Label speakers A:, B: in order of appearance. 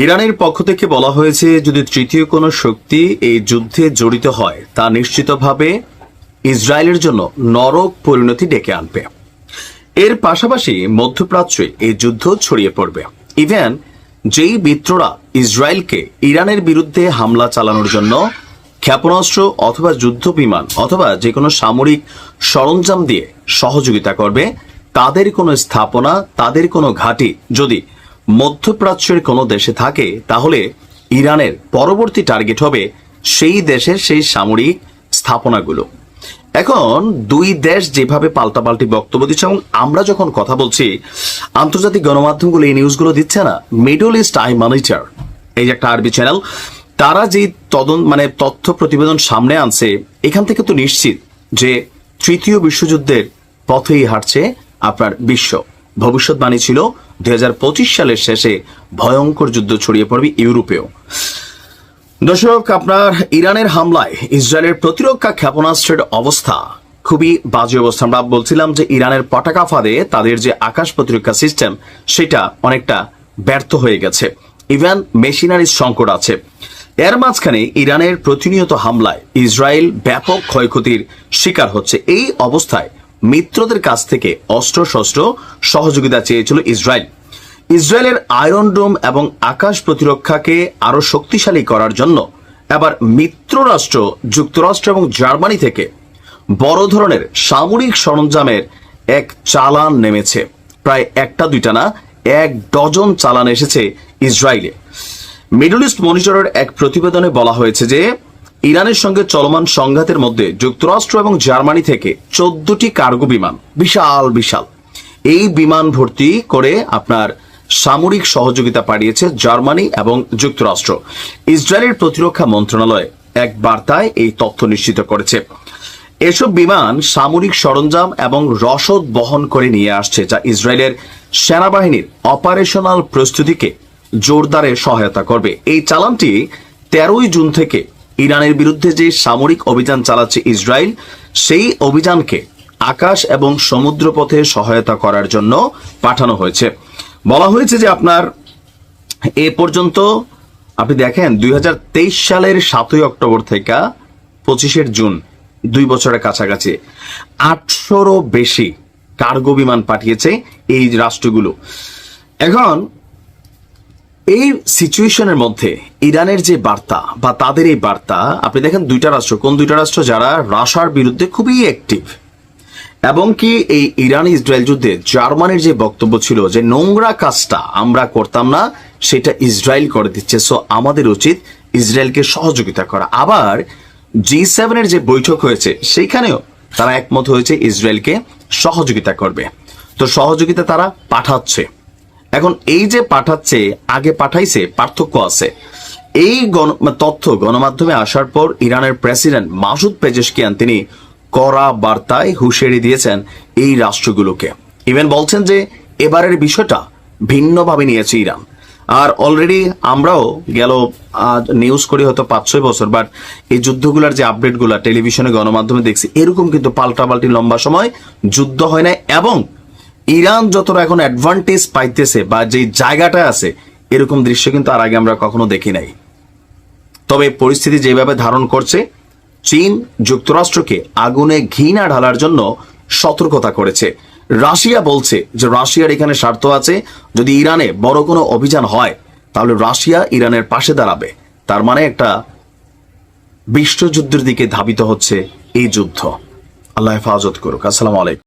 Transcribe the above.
A: ইরানের পক্ষ থেকে বলা হয়েছে, যদি তৃতীয় কোনো শক্তি এই যুদ্ধে জড়িত হয় তা নিশ্চিতভাবে ইসরায়েলের জন্য নরক পরিণতি ডেকে আনবে। এর পাশাপাশি মধ্যপ্রাচ্যে এই যুদ্ধ ছড়িয়ে পড়বে। ইভেন যেই মিত্ররা ইসরায়েলকে ইরানের বিরুদ্ধে হামলা চালানোর জন্য ক্ষেপণাস্ত্র অথবা যুদ্ধ বিমান অথবা যে কোনো সামরিক সরঞ্জাম দিয়ে সহযোগিতা করবে, তাদের কোনো স্থাপনা, তাদের কোনো ঘাঁটি যদি মধ্যপ্রাচ্যের কোনো দেশে থাকে, তাহলে ইরানের পরবর্তী টার্গেট হবে সেই দেশের সেই সামরিক স্থাপনাগুলো। এখন দুই দেশ যেভাবে পাল্টাপাল্টি বক্তব্য দিচ্ছে, এবং আমরা যখন কথা বলছি আন্তর্জাতিক গণমাধ্যমগুলো এই নিউজগুলো দিচ্ছে না, মিডল ইস্ট আই মনিটর, এই যে একটা আরবি চ্যানেল, তারা যে তথ্য প্রতিবেদন সামনে আনছে, এখান থেকে তো নিশ্চিত যে তৃতীয় বিশ্বযুদ্ধের পথেই হাঁটছে আপনার বিশ্ব। ভবিষ্যৎবাণী ছিল 2025 সালের শেষে ভয়ঙ্কর যুদ্ধ ছড়িয়ে পড়বে ইউরোপেও। দর্শক, আপনার ইরানের হামলায় ইসরায়েলের প্রতিরক্ষা ক্ষেপণাস্ত্রের অবস্থা খুবই বাজে অবস্থা। আমরা বলছিলাম যে ইরানের পতাকা ফাঁদে তাদের যে আকাশ প্রতিরক্ষা সিস্টেম, সেটা অনেকটা ব্যর্থ হয়ে গেছে। ইভেন মেশিনারির সংকট আছে। এর মাঝখানে ইরানের প্রতিনিয়ত হামলায় ইসরায়েল ব্যাপক ক্ষয়ক্ষতির শিকার হচ্ছে। এই অবস্থায় মিত্রদের কাছ থেকে অস্ত্রশস্ত্র সহযোগিতা চেয়েছিল ইসরায়েল। ইসরায়েলের আয়রন ডোম এবং আকাশ প্রতিরক্ষাকে আরো শক্তিশালী করার জন্য এবার মিত্র রাষ্ট্র যুক্তরাষ্ট্র এবং জার্মানি থেকে বড় ধরনের সামরিক সরঞ্জামের এক চালান নেমেছে। প্রায় একটা দুইটা না, 1 ডজন চালান এসেছে ইসরায়েলে। মিডল ইস্ট মনিটরের এক প্রতিবেদনে বলা হয়েছে যে ইরানের সঙ্গে চলমান সংঘাতের মধ্যে যুক্তরাষ্ট্র এবং জার্মানি থেকে 14টি কার্গো বিমান, বিশাল বিশাল, এই বিমান ভর্তি করে আপনার সামরিক সহযোগিতা পাঠিয়েছে জার্মানি এবং যুক্তরাষ্ট্র। ইসরায়েলের প্রতিরক্ষা মন্ত্রণালয় এক বার্তায় এই তথ্য নিশ্চিত করেছে। এসব বিমান সামরিক সরঞ্জাম এবং রসদ বহন করে নিয়ে আসছে, যা ইসরায়েলের সেনাবাহিনীর অপারেশনাল প্রস্তুতিকে জোরদারে সহায়তা করবে। এই চালানটি 13ই জুন থেকে ইরানের বিরুদ্ধে যে সামরিক অভিযান চালাচ্ছে ইসরায়েল, সেই অভিযানকে আকাশ এবং সমুদ্রপথে সহায়তা করার জন্য পাঠানো হয়েছে। বলা হয়েছে যে আপনার এ পর্যন্ত আপনি দেখেন 2023 সালের 7ই অক্টোবর থেকে 25 জুন, 2 বছরের কাছাকাছি 800রও বেশি কার্গো বিমান পাঠিয়েছে এই রাষ্ট্রগুলো। এখন এই সিচুয়েশনের মধ্যে ইরানের যে বার্তা বা তাদের এই বার্তা, আপনি দেখেন দুইটা রাষ্ট্র, কোন দুইটা রাষ্ট্র যারা রাশিয়ার বিরুদ্ধে খুবই অ্যাক্টিভ, এবং কি এই ইরান ইসরায়েল যুদ্ধে জার্মানির যে বক্তব্য ছিল যে নোংরা কাজটা আমরা করতাম না, সেটা ইসরায়েল করে দিচ্ছে, সো আমাদের উচিত ইসরায়েলকে সহযোগিতা করা। আবার G7 এর যে বৈঠক হয়েছে সেইখানেও তারা একমত হয়েছে ইসরায়েলকে সহযোগিতা করবে। তো সহযোগিতা তারা পাঠাচ্ছে। এখন এই যে পাঠাচ্ছে, আগে পাঠাইছে, পার্থক্য আছে। এই তথ্য গণমাধ্যমে আসার পর ইরানের প্রেসিডেন্ট মাসুদ পেজেশকিয়ান তিনি কড়া বার্তায় হুঁশিয়ারি দিয়েছেন এই রাষ্ট্রগুলোকে। ইভেন বলছেন যে এবারের বিষয়টা ভিন্নভাবে নিয়েছে ইরান। আর অলরেডি আমরাও গেল নিউজ করি হয়তো 5-6 বছর, বাট এই যুদ্ধগুলোর যে আপডেটগুলো টেলিভিশনে গণমাধ্যমে দেখছি, এরকম কিন্তু পাল্টাপাল্টি লম্বা সময় যুদ্ধ হয় না। এবং ইরান যতটা এখন অ্যাডভান্টেজ পাইতেছে বা যে জায়গাটা আছে, এরকম দৃশ্য কিন্তু আর আগে আমরা কখনো দেখি নাই। তবে পরিস্থিতি যেভাবে ধারণ করছে, চীন যুক্তরাষ্ট্রকে আগুনে ঘি না ঢালার জন্য সতর্কতা করেছে। রাশিয়া বলছে যে রাশিয়ার এখানে স্বার্থ আছে, যদি ইরানে বড় কোনো অভিযান হয় তাহলে রাশিয়া ইরানের পাশে দাঁড়াবে। তার মানে একটা বিশ্বযুদ্ধের দিকে ধাবিত হচ্ছে এই যুদ্ধ। আল্লাহ হেফাজত করুক। আসসালামু আলাইকুম।